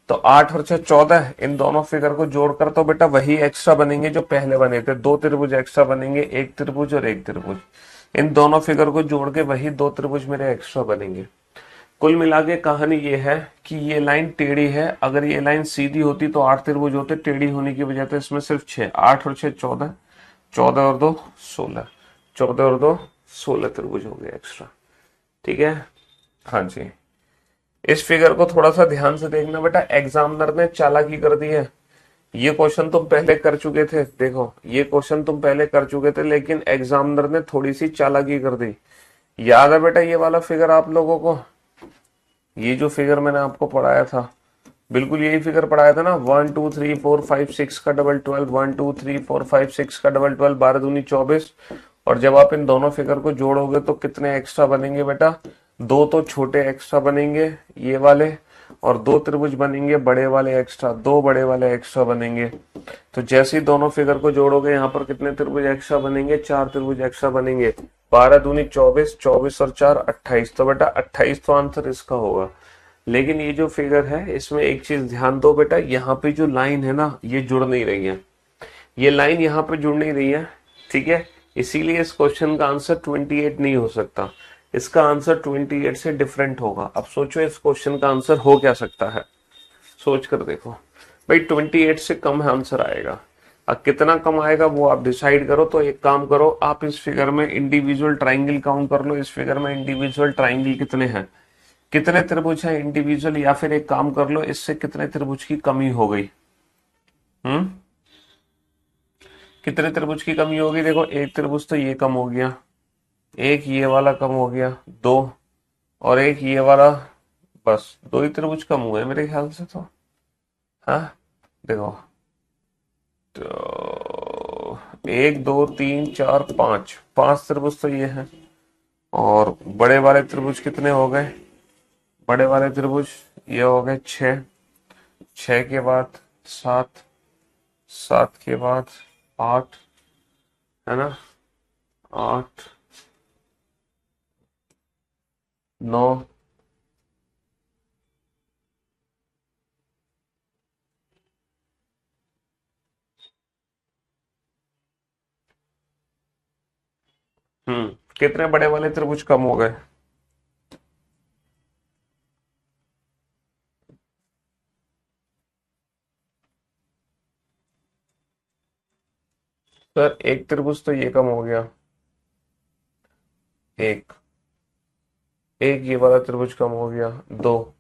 तो 8 और 6 14, इन दोनों फिगर को जोड़कर तो बेटा वही एक्स्ट्रा बनेंगे जो पहले बने थे। 2 त्रिभुज एक्स्ट्रा बनेंगे, एक त्रिभुज और एक त्रिभुज। इन दोनों फिगर को जोड़ के वही 2 त्रिभुज मेरे एक्स्ट्रा बनेंगे। कुल मिला के कहानी ये है कि ये लाइन टेढ़ी है। अगर ये लाइन सीधी होती तो 8 त्रिभुज होते, टेढ़ी होने की वजह से इसमें सिर्फ 6। 8 और 6 14, 14 और 2 16, 14 और 2 16 त्रिभुज हो गए एक्स्ट्रा। ठीक है, हाँ जी। इस फिगर को थोड़ा सा ध्यान से देखना बेटा, एग्जामिनर ने चालाकी कर दी है। ये क्वेश्चन तुम पहले कर चुके थे, देखो ये क्वेश्चन तुम पहले कर चुके थे, लेकिन एग्जामिनर ने थोड़ी सी चालाकी कर दी। याद है बेटा ये वाला फिगर आप लोगों को? ये जो फिगर मैंने आपको पढ़ाया था, बिल्कुल यही फिगर पढ़ाया था ना। 1 2 3 4 5 6 का डबल 12, 1 2 3 4 5 6 का डबल 12, 12 दूनी 24। और जब आप इन दोनों फिगर को जोड़ोगे तो कितने एक्स्ट्रा बनेंगे बेटा? 2 तो छोटे एक्स्ट्रा बनेंगे ये वाले, और 2 त्रिभुज बनेंगे बड़े वाले एक्स्ट्रा, 2 बड़े वाले एक्स्ट्रा बनेंगे। तो जैसे ही दोनों फिगर को जोड़ोगे यहाँ पर कितने त्रिभुज एक्स्ट्रा बनेंगे? 4 त्रिभुज एक्स्ट्रा बनेंगे। 12 दूनी 24, 24 और 4 28। तो बेटा 28 तो आंसर इसका होगा। लेकिन ये जो फिगर है इसमें एक चीज ध्यान दो बेटा, यहाँ पे जो लाइन है ना ये जुड़ नहीं रही है, ये लाइन यहाँ पे जुड़ नहीं रही है। ठीक है, इसीलिए इस क्वेश्चन का आंसर 28 नहीं हो सकता, इसका आंसर 28 से डिफरेंट होगा। अब सोचो इस क्वेश्चन का आंसर हो क्या सकता है, सोच कर देखो भाई। 28 से कम आंसर आएगा। अब कितना कम आएगा वो आप डिसाइड करो। तो एक काम करो, आप इस फिगर में इंडिविजुअल ट्राइंगल काउंट कर लो। इस फिगर में इंडिविजुअल ट्राइंगल कितने हैं, कितने त्रिभुज है इंडिविजुअल, या फिर एक काम कर लो इससे कितने त्रिभुज की कमी हो गई। हम्म, कितने त्रिभुज की कमी होगी? देखो एक त्रिभुज तो ये कम हो गया, एक ये वाला कम हो गया, 2, और एक ये वाला, बस 2 ही त्रिभुज कम हुए मेरे ख्याल से तो। हाँ देखो, तो 1 2 3 4 5, 5 त्रिभुज तो ये है। और बड़े वाले त्रिभुज कितने हो गए? बड़े वाले त्रिभुज ये हो गए 6, 6 के बाद 7, 7 के बाद 8, है ना, 8 9, कितने बड़े वाले त्रिभुज कम हो गए? सर एक त्रिभुज तो ये कम हो गया, एक, एक ये वाला त्रिभुज कम हो गया 2,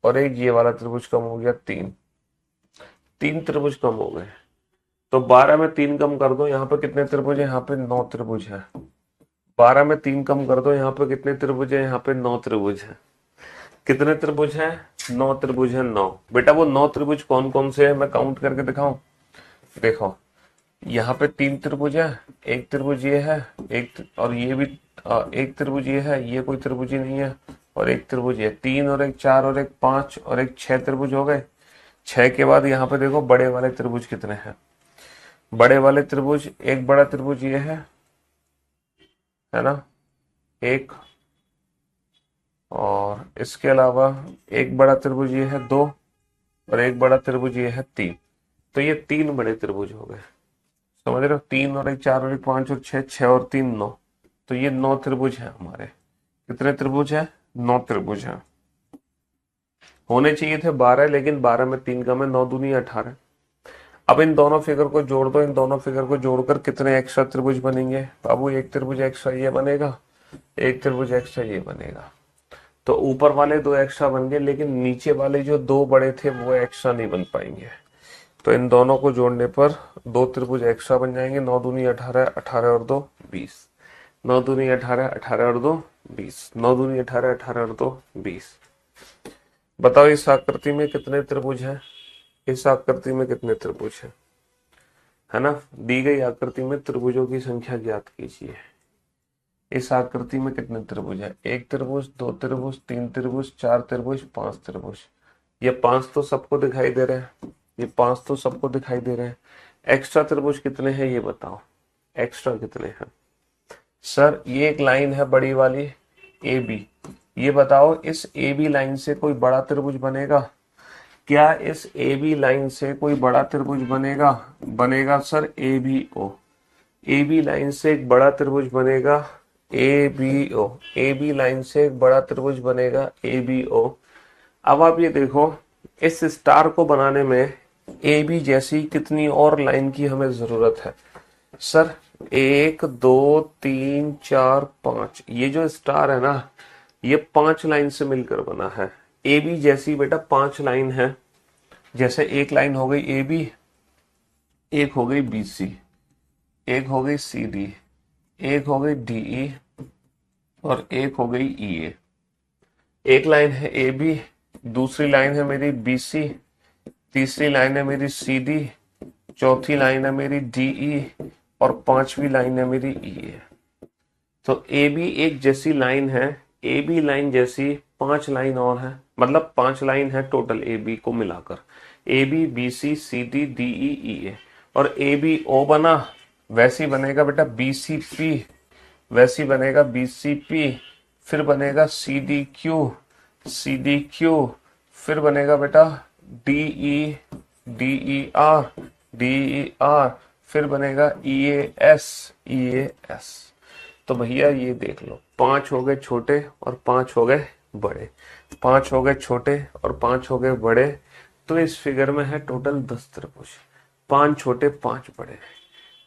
और एक ये वाला त्रिभुज कम हो गया 3, 3 त्रिभुज कम हो गए। तो 12 में 3 कम कर दो, यहाँ पे कितने त्रिभुज है? यहाँ पे 9 त्रिभुज है। 12 में 3 कम कर दो, यहाँ पे कितने त्रिभुज है? यहाँ पे 9 त्रिभुज है। कितने त्रिभुज है? 9 त्रिभुज है, 9। बेटा वो 9 त्रिभुज कौन कौन से है मैं काउंट करके दिखाऊं? देखो यहाँ पे 3 त्रिभुज है, एक त्रिभुज ये है, और ये भी एक त्रिभुज ये है, ये कोई त्रिभुज ही नहीं है, और एक त्रिभुज ये, 3 और एक 4 और एक 5 और एक 6 त्रिभुज हो गए। 6 के बाद यहाँ पे देखो बड़े वाले त्रिभुज कितने हैं। बड़े वाले त्रिभुज, एक बड़ा त्रिभुज ये है ना, एक, और इसके अलावा एक बड़ा त्रिभुज ये है 2, और एक बड़ा त्रिभुज ये है 3। तो ये 3 बड़े त्रिभुज हो गए, समझ रहे हो? 3 और एक 4 और एक 5 और 6, 6 और 3 9। तो ये 9 त्रिभुज है हमारे। कितने त्रिभुज है? 9 त्रिभुज है। होने चाहिए थे 12, लेकिन 12 में 3 कम है, 9 दूनी 18। अब इन दोनों फिगर को जोड़ दो, इन दोनों फिगर को जोड़कर कितने एक्स्ट्रा त्रिभुज बनेंगे बाबू? एक त्रिभुज एक्स्ट्रा ये बनेगा, एक त्रिभुज एक्स्ट्रा ये बनेगा। तो ऊपर वाले 2 एक्स्ट्रा बन गए, लेकिन नीचे वाले जो 2 बड़े थे वो एक्स्ट्रा नहीं बन पाएंगे। तो इन दोनों को जोड़ने पर 2 त्रिभुज एक्स्ट्रा बन जाएंगे। 9 दूनी 18, 18 और 2 20, 9 दूनी 18, 18 और 2 20, 9 दूनी 18, 18 और 2 20। बताओ इस आकृति में कितने त्रिभुज हैं? इस आकृति में कितने त्रिभुज हैं? है ना, दी गई आकृति में त्रिभुजों की संख्या ज्ञात कीजिए। इस आकृति में कितने त्रिभुज है? एक त्रिभुज, 2 त्रिभुज, 3 त्रिभुज, 4 त्रिभुज, 5 त्रिभुज। ये 5 तो सबको दिखाई दे रहे हैं, ये 5 तो सबको दिखाई दे रहे हैं। एक्स्ट्रा त्रिभुज कितने हैं ये बताओ, एक्स्ट्रा कितने हैं? सर ये एक लाइन है बड़ी वाली ए बी, ये बताओ इस ए बी लाइन से कोई बड़ा त्रिभुज बनेगा? क्या इस ए बी लाइन से कोई बड़ा त्रिभुज बनेगा? बनेगा sir A B O. A B line से एक बड़ा त्रिभुज बनेगा A B O. A B line से एक बड़ा त्रिभुज बनेगा ए बी ओ। अब आप ये देखो, इस स्टार को बनाने में ए बी जैसी कितनी और लाइन की हमें जरूरत है? सर 1 2 3 4 5, ये जो स्टार है ना, ये 5 लाइन से मिलकर बना है। ए बी जैसी बेटा 5 लाइन है। जैसे एक लाइन हो गई ए बी, एक हो गई बी सी, एक हो गई सी डी, एक हो गई डी ई, और एक हो गई ई ए। एक लाइन है ए बी, दूसरी लाइन है मेरी बी सी, तीसरी लाइन है मेरी सी डी, चौथी लाइन है मेरी डी ई, और पांचवी लाइन है मेरी ई ए। तो ए बी एक जैसी लाइन है, ए बी लाइन जैसी 5 लाइन और है, मतलब 5 लाइन है टोटल ए बी को मिलाकर। A B B C C D D E E A. और ए बी ओ बना, वैसे ही बनेगा बेटा बी सी पी, वैसे ही बनेगा बी सी पी, फिर बनेगा C D Q, C D Q, फिर बनेगा बेटा D E, D E R, D E R, फिर बनेगा ई A S, E A S. तो भैया ये देख लो, 5 हो गए छोटे और 5 हो गए बड़े, 5 हो गए छोटे और 5 हो गए बड़े। तो इस फिगर में है टोटल 10 त्रिभुज, 5 छोटे 5 बड़े।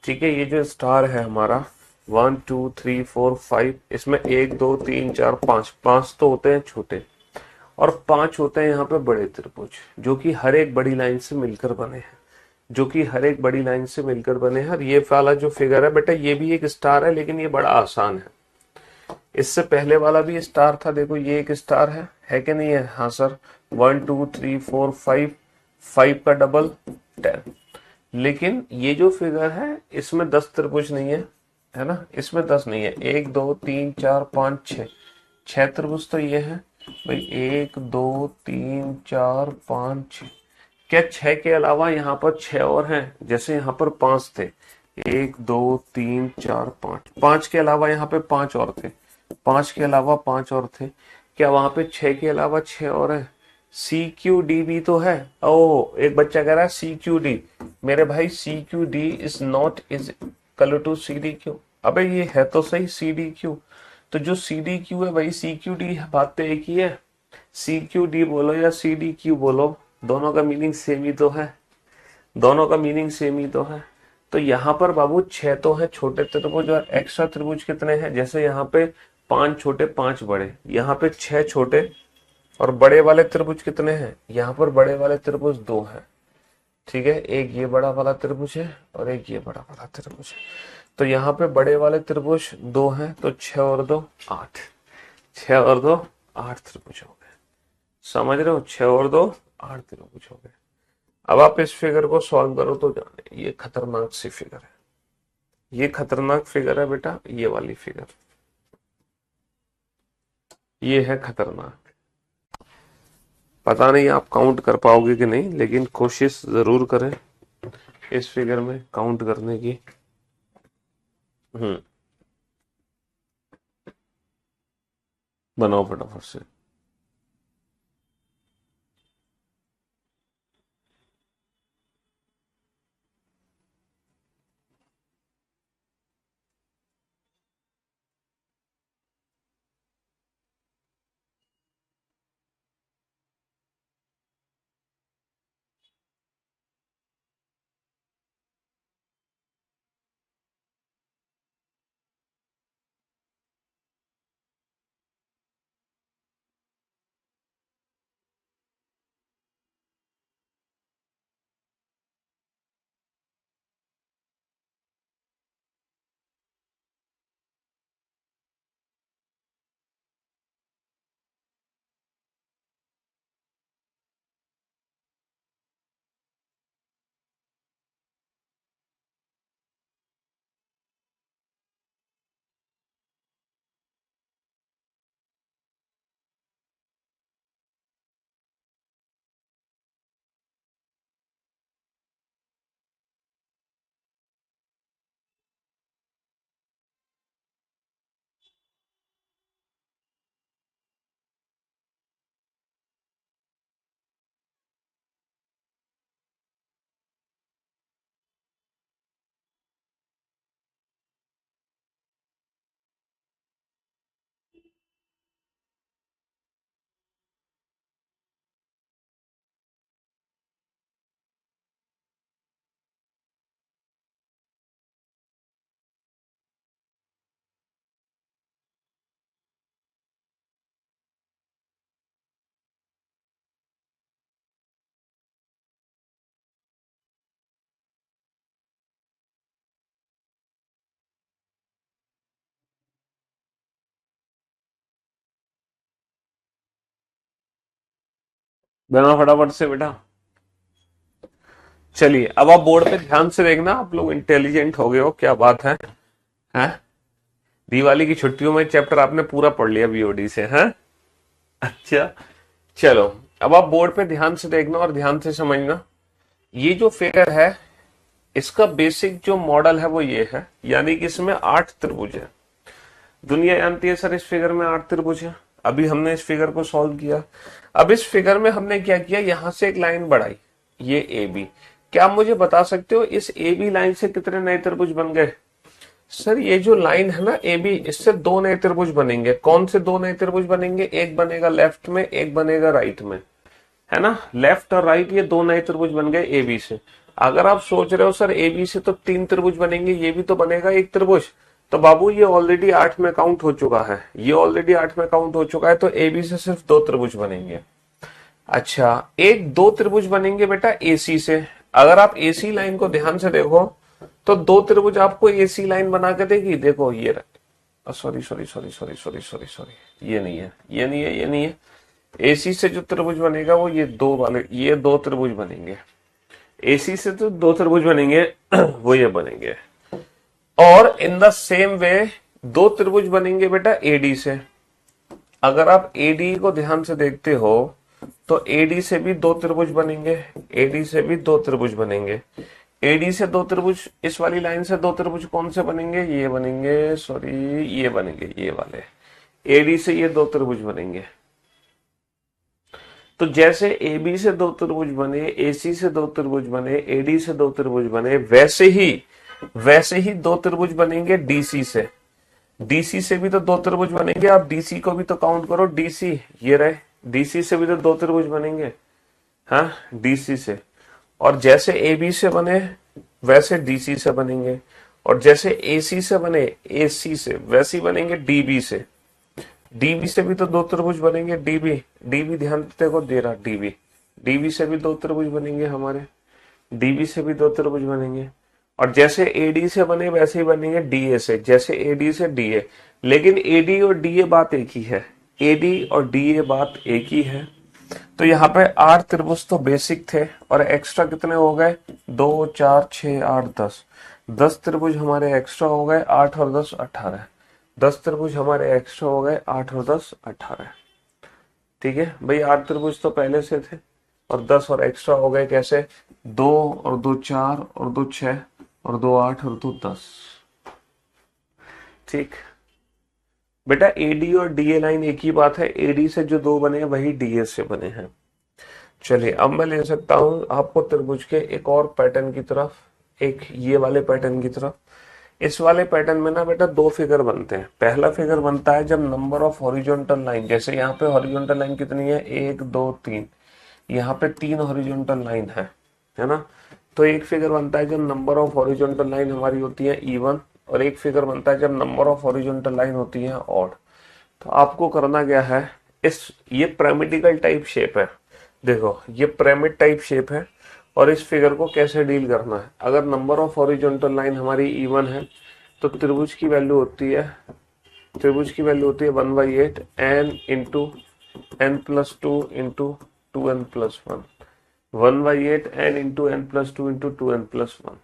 ठीक है, ये जो स्टार है हमारा 1 2 3 4 5, इसमें 1 2 3 4 5, 5 तो होते हैं छोटे और 5 होते हैं यहाँ पे बड़े त्रिभुज, जो कि हर एक बड़ी लाइन से मिलकर बने हैं, जो कि हर एक बड़ी लाइन से मिलकर बने हैं। और ये वाला जो फिगर है बेटा, ये भी एक स्टार है, लेकिन ये बड़ा आसान है। इससे पहले वाला भी स्टार था, देखो ये एक स्टार है कि नहीं है? हाँ सर, 1 2 3 4 5, 5 का डबल 10। लेकिन ये जो फिगर है इसमें 10 त्रिभुज नहीं है ना? इसमें 10 नहीं है। 1 2 3 4 5 6, 6 त्रिभुज तो ये है भाई। 1 2 3 4 5 6। क्या 6 के अलावा यहाँ पर 6 और हैं? जैसे यहाँ पर 5 थे, 1 2 3 4 5, 5 के अलावा यहाँ पे 5 और थे, 5 के अलावा 5 और थे। क्या वहां पे 6 के अलावा 6 और है? सी क्यू डी भी तो है। ओ, एक बच्चा कह रहा है सी क्यू डी। मेरे भाई C Q D is not is equal to C D Q. अबे ये है तो सही सी डी क्यू। तो जो सी डी क्यू है भाई, सी क्यू डी बात तो एक ही है। सी क्यू डी बोलो या सी डी क्यू बोलो, दोनों का मीनिंग सेम ही तो है, दोनों का मीनिंग सेम ही तो है। तो यहाँ पर बाबू 6 तो है छोटे त्रिभुज, और एक्स्ट्रा त्रिभुज कितने हैं? जैसे यहाँ पे 5 छोटे 5 बड़े, यहाँ पे 6 छोटे, और बड़े वाले त्रिभुज कितने हैं? यहाँ पर बड़े वाले त्रिभुज 2 हैं। ठीक है, एक ये बड़ा वाला त्रिभुज है और एक ये बड़ा वाला त्रिभुज है। तो यहाँ पे बड़े वाले त्रिभुज 2 हैं, तो 6 और 2 8, 6 और 2 8 त्रिभुज हो गए। समझ रहे हो? 6 और 2 8 त्रिभुज हो गए। अब आप इस फिगर को सॉल्व करो तो जाने, ये खतरनाक सी फिगर है, ये खतरनाक फिगर है बेटा, ये वाली फिगर, ये है खतरनाक। पता नहीं आप काउंट कर पाओगे कि नहीं, लेकिन कोशिश जरूर करें इस फिगर में काउंट करने की। हम्म, बनाओ फटाफट से। बना फटाफट से बेटा। चलिए अब आप बोर्ड पे ध्यान से देखना, आप लोग इंटेलिजेंट हो गए हो, क्या बात है। हैं? दिवाली की छुट्टियों में चैप्टर आपने पूरा पढ़ लिया बीओडी से, हैं? अच्छा, चलो अब आप बोर्ड पे ध्यान से देखना और ध्यान से समझना। ये जो फिगर है, इसका बेसिक जो मॉडल है वो ये है, यानी कि इसमें 8 त्रिभुज है। दुनिया जानती है सर इस फिगर में 8 त्रिभुज है। अभी हमने इस फिगर को सॉल्व किया। अब इस फिगर में हमने क्या किया, यहां से एक लाइन बढ़ाई, ये ए बी। क्या आप मुझे बता सकते हो इस ए बी लाइन से कितने नए त्रिभुज बन गए? सर ये जो लाइन है ना ए बी, इससे 2 नए त्रिभुज बनेंगे। कौन से 2 नए त्रिभुज बनेंगे? एक बनेगा लेफ्ट में, एक बनेगा राइट में, है ना। लेफ्ट और राइट ये 2 नए त्रिभुज बन गए ए बी से। अगर आप सोच रहे हो सर ए बी से तो 3 त्रिभुज बनेंगे, ये भी तो बनेगा एक त्रिभुज, तो बाबू ये ऑलरेडी 8 में काउंट हो चुका है, ये ऑलरेडी 8 में काउंट हो चुका है, तो ए बी से सिर्फ 2 त्रिभुज बनेंगे। अच्छा, एक 2 त्रिभुज बनेंगे बेटा एसी से। अगर आप एसी लाइन को ध्यान से देखो तो 2 त्रिभुज आपको एसी लाइन बना के देगी। देखो ये, sorry sorry sorry sorry sorry sorry sorry, ये नहीं है, ये नहीं है, ये नहीं है। एसी से जो त्रिभुज बनेगा वो ये 2 वाले, ये 2 त्रिभुज बनेंगे। एसी से तो 2 त्रिभुज बनेंगे वो ये बनेंगे। और इन द सेम वे 2 त्रिभुज बनेंगे बेटा एडी से। अगर आप एडी को ध्यान से देखते हो तो एडी से भी 2 त्रिभुज बनेंगे, एडी से भी 2 त्रिभुज बनेंगे। एडी से 2 त्रिभुज, इस वाली लाइन से 2 त्रिभुज कौन से बनेंगे? ये बनेंगे, सॉरी ये बनेंगे, ये वाले। एडी से ये 2 त्रिभुज बनेंगे। तो जैसे ए बी से 2 त्रिभुज बने, एसी से 2 त्रिभुज बने, एडी से 2 त्रिभुज बने, वैसे ही 2 त्रिभुज बनेंगे डीसी से। डीसी से भी तो 2 त्रिभुज बनेंगे। आप डीसी को भी तो काउंट करो, डीसी ये रहे, डीसी से भी तो 2 त्रिभुज बनेंगे, हाँ डीसी से। और जैसे ए बी से बने वैसे डीसी से बनेंगे, और जैसे एसी से बने एसी से वैसे ही बनेंगे डीबी से। डीबी से भी तो 2 त्रिभुज बनेंगे, डीबी, डीबी ध्यान से देखो दे रहा, डीबी, डीबी से भी 2 त्रिभुज बनेंगे हमारे, डीबी से भी 2 त्रिभुज बनेंगे। और जैसे एडी से बने वैसे ही बनेंगे डीए से, जैसे एडी से डीए। लेकिन एडी और डीए बात एक ही है, एडी और डीए बात एक ही है। तो यहाँ पे 8 त्रिभुज तो बेसिक थे, और एक्स्ट्रा कितने हो गए? 2 4 6 8 10, 10 त्रिभुज हमारे एक्स्ट्रा हो गए, 8 और 10 18, 10 त्रिभुज हमारे एक्स्ट्रा हो गए, 8 और 10 18। ठीक है भाई, 8 त्रिभुज तो पहले से थे और 10 और एक्स्ट्रा हो गए, कैसे? 2 और 2 4 और 2 6 और 2 8 और 2 10। ठीक बेटा, एडी और डीए लाइन एक ही बात है, एडी से जो 2 बने हैं वही डीए से बने हैं। चलिए अब मैं ले सकता हूं आपको त्रिभुज के एक और पैटर्न की तरफ, एक ये वाले पैटर्न की तरफ। इस वाले पैटर्न में ना बेटा 2 फिगर बनते हैं। पहला फिगर बनता है जब नंबर ऑफ हॉरिजॉन्टल लाइन, जैसे यहाँ पे हॉरिजॉन्टल लाइन कितनी है? 1 2 3, यहाँ पे 3 हॉरिजॉन्टल लाइन है ना। तो एक फिगर बनता है जब नंबर ऑफ हॉरिजॉन्टल लाइन हमारी होती है इवन, और एक फिगर बनता है जब नंबर ऑफ हॉरिजॉन्टल लाइन होती है ऑड। तो आपको करना क्या है, ये पिरामिडिकल टाइप शेप है, देखो ये पिरामिड टाइप शेप है, और इस फिगर को कैसे डील करना है। अगर नंबर ऑफ हॉरिजॉन्टल लाइन हमारी इवन है तो त्रिभुज की वैल्यू होती है, 1/8 n into n plus 2 into 2n plus 1, 1/8 n into n plus 2 into 2n plus 1।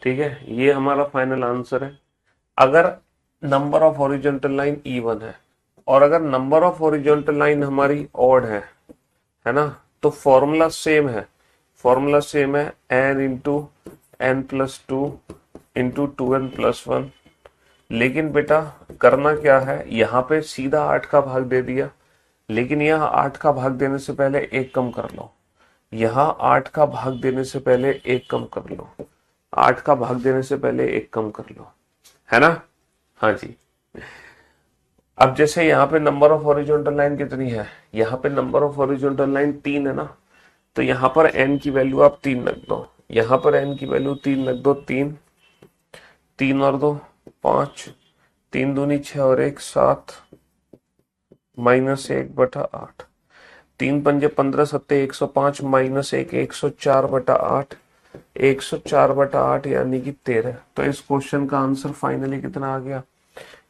ठीक है, ये हमारा फाइनल आंसर है। अगर number of horizontal line even है और अगर नंबर ऑफ हॉरिजॉन्टल लाइन हमारी ऑड है ना, तो फॉर्मूला सेम है, n into n plus 2 into 2n plus 1। लेकिन बेटा करना क्या है, यहाँ पे सीधा 8 का भाग दे दिया, लेकिन यहाँ 8 का भाग देने से पहले 1 कम कर लो, यहाँ 8 का भाग देने से पहले 1 कम कर लो, 8 का भाग देने से पहले 1 कम कर लो, है ना। हाँ जी। अब जैसे यहाँ पे नंबर ऑफ हॉरिजॉन्टल लाइन कितनी है, यहाँ पे नंबर ऑफ हॉरिजॉन्टल लाइन 3 है ना, तो यहाँ पर n की वैल्यू आप 3 रख दो, यहाँ पर n की वैल्यू 3 रख दो। 3 3 और 2 5, 3 दूनी 6 और 1 7, -1/8, 3 पंजे 15 सत्ते 105, -1 104/8, 104/8 यानी कि 13। तो इस क्वेश्चन का आंसर फाइनली कितना आ गया?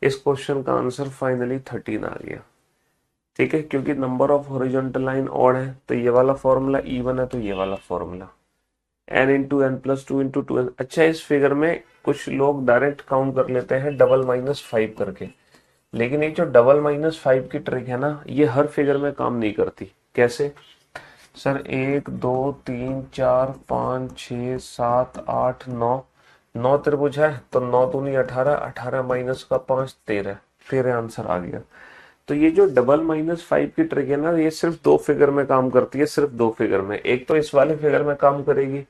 इस क्वेश्चन का आंसर फाइनली 13 आ गया। ठीक है, क्योंकि number of horizontal line odd है तो ये वाला फॉर्मूला, इवन है तो ये वाला formula, n into N plus two into two N. अच्छा, इस फिगर में कुछ लोग डायरेक्ट काउंट कर लेते हैं डबल माइनस फाइव करके, लेकिन ये जो डबल माइनस फाइव की ट्रिक है ना, ये हर फिगर में काम नहीं करती। कैसे सर? एक दो तीन चार पाँच छ सात आठ नौ, नौ त्रिभुज है तो नौ दूनी अठारह, अठारह माइनस का पाँच तेरह, तेरह आंसर आ गया। तो ये जो डबल माइनस फाइव की ट्रिक है ना, ये सिर्फ दो फिगर में काम करती है, सिर्फ दो फिगर में। एक तो इस वाले फिगर में काम करेगी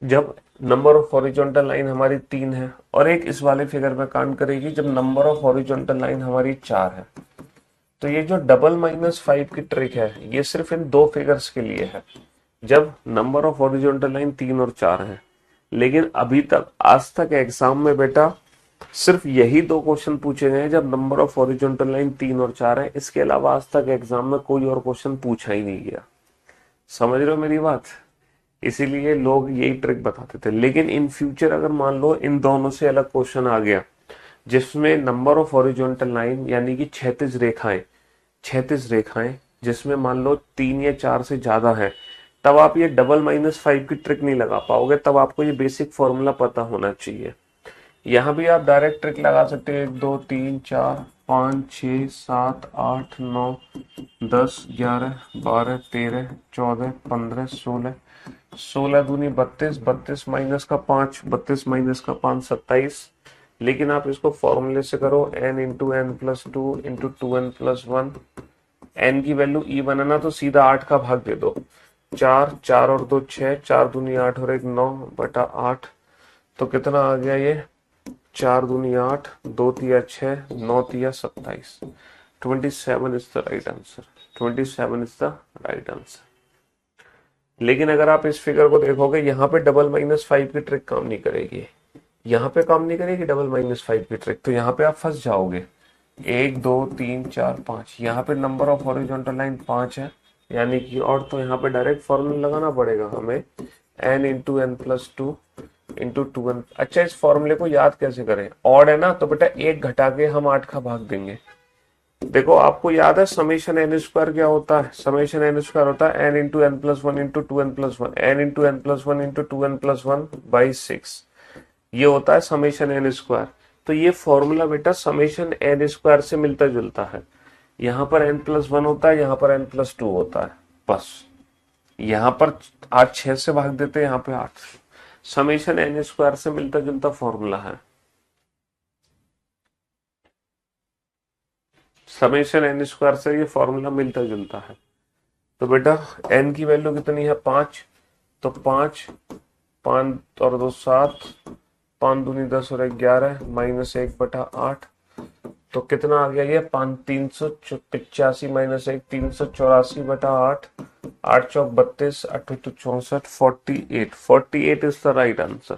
जब नंबर ऑफ हॉरिजॉन्टल लाइन हमारी तीन है, और एक इस वाले फिगर में काम करेगी जब नंबर ऑफ हॉरिजॉन्टल लाइन हमारी चार है। तो ये जो डबल माइनस फाइव की ट्रिक है, ये सिर्फ इन दो फिगर्स के लिए है जब नंबर ऑफ हॉरिजॉन्टल लाइन तीन और चार है। लेकिन अभी तक आज तक एग्जाम में बेटा सिर्फ यही दो क्वेश्चन पूछे गए हैं जब नंबर ऑफ हॉरिजॉन्टल लाइन तीन और चार है। इसके अलावा आज तक एग्जाम में कोई और क्वेश्चन पूछा ही नहीं गया। समझ रहे हो मेरी बात? इसीलिए लोग यही ट्रिक बताते थे। लेकिन इन फ्यूचर अगर मान लो इन दोनों से अलग क्वेश्चन आ गया जिसमें नंबर ऑफ हॉरिजॉन्टल लाइन यानी कि क्षैतिज रेखाएं, क्षैतिज रेखाएं जिसमें मान लो तीन या चार से ज्यादा है, तब आप ये डबल माइनस फाइव की ट्रिक नहीं लगा पाओगे। तब आपको ये बेसिक फॉर्मूला पता होना चाहिए। यहाँ भी आप डायरेक्ट ट्रिक लगा सकते हैं, एक दो तीन चार पाँच छ सात आठ नौ 10 11 12 13 14 15 16, 16 दूनी 32, 32 माइनस का 5, 32 माइनस का 5 27। लेकिन आप इसको फॉर्मूले से करो, n into N plus two into two N plus one. N की वैल्यू ई बनाना तो सीधा 8 का भाग दे दो, चार, चार और दो छह, चार दूनी 8 और एक 9 बटा 8। तो कितना आ गया ये? चार दूनी 8, दो तिया 6, नौ तिया 27। 27 is the right answer. 27 is the right answer. लेकिन अगर आप इस फिगर को देखोगे, यहाँ पे डबल माइनस फाइव की ट्रिक काम नहीं करेगी, यहाँ पे काम नहीं करेगी डबल माइनस फाइव की ट्रिक। तो यहाँ पे आप फंस जाओगे। एक दो तीन चार पाँच, यहाँ पे नंबर ऑफ हॉरिजॉन्टल लाइन 5 है यानी कि, और तो यहाँ पे डायरेक्ट फॉर्मूला लगाना पड़ेगा हमें, n into N plus two into two N. अच्छा, इस फॉर्मूले को याद कैसे करें? ऑड है ना तो बेटा एक घटा के हम 8 का भाग देंगे। देखो आपको याद है समेशन एन स्क्वायर क्या होता है? समेशन एन स्क्वायर होता है N into N plus one into two N plus one, N into N plus one into two N plus one by 6। ये होता है समेशन एन स्क्वायर। तो ये फॉर्मूला बेटा समेशन एन स्क्वायर से मिलता जुलता है। यहाँ पर एन प्लस वन होता है, यहाँ पर एन प्लस टू होता है, बस। यहाँ पर 8 6 से भाग देते हैं, यहाँ पे 8। समेशन एन स्क्वायर से मिलता जुलता फॉर्मूला है। समेशन एन स्क्वायर से ये फॉर्मूला मिलता जुलता है। तो बेटा एन की वैल्यू कितनी है? 5। तो 5, 5 और 2 7, 5 दूनी 10 और 11 माइनस 1 बटा 8। तो कितना आ गया ये? 5 385 माइनस 1 384 बटा 8, 8 चौक 32, 8 तो 64, 48, 48 इज द राइट आंसर।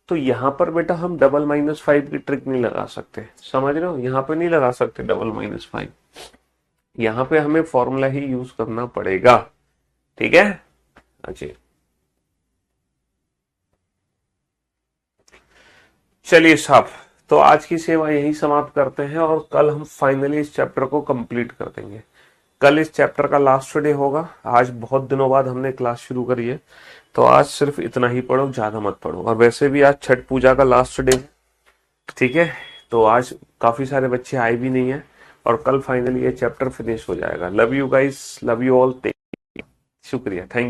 तो यहाँ पर बेटा हम डबल माइनस फाइव की ट्रिक नहीं लगा सकते, समझ रहे हो? यहाँ पे नहीं लगा सकते डबल माइनस फाइव, यहाँ पे हमें फॉर्मूला ही यूज करना पड़ेगा। ठीक है? अच्छा चलिए साहब, तो आज की सेवा यही समाप्त करते हैं और कल हम फाइनली इस चैप्टर को कंप्लीट कर देंगे। कल इस चैप्टर का लास्ट डे होगा। आज बहुत दिनों बाद हमने क्लास शुरू करी है, तो आज सिर्फ इतना ही पढ़ो, ज्यादा मत पढ़ो। और वैसे भी आज छठ पूजा का लास्ट डे है, ठीक है? तो आज काफी सारे बच्चे आए भी नहीं है और कल फाइनली ये चैप्टर फिनिश हो जाएगा। Love you guys, love you all, शुक्रिया, थैंक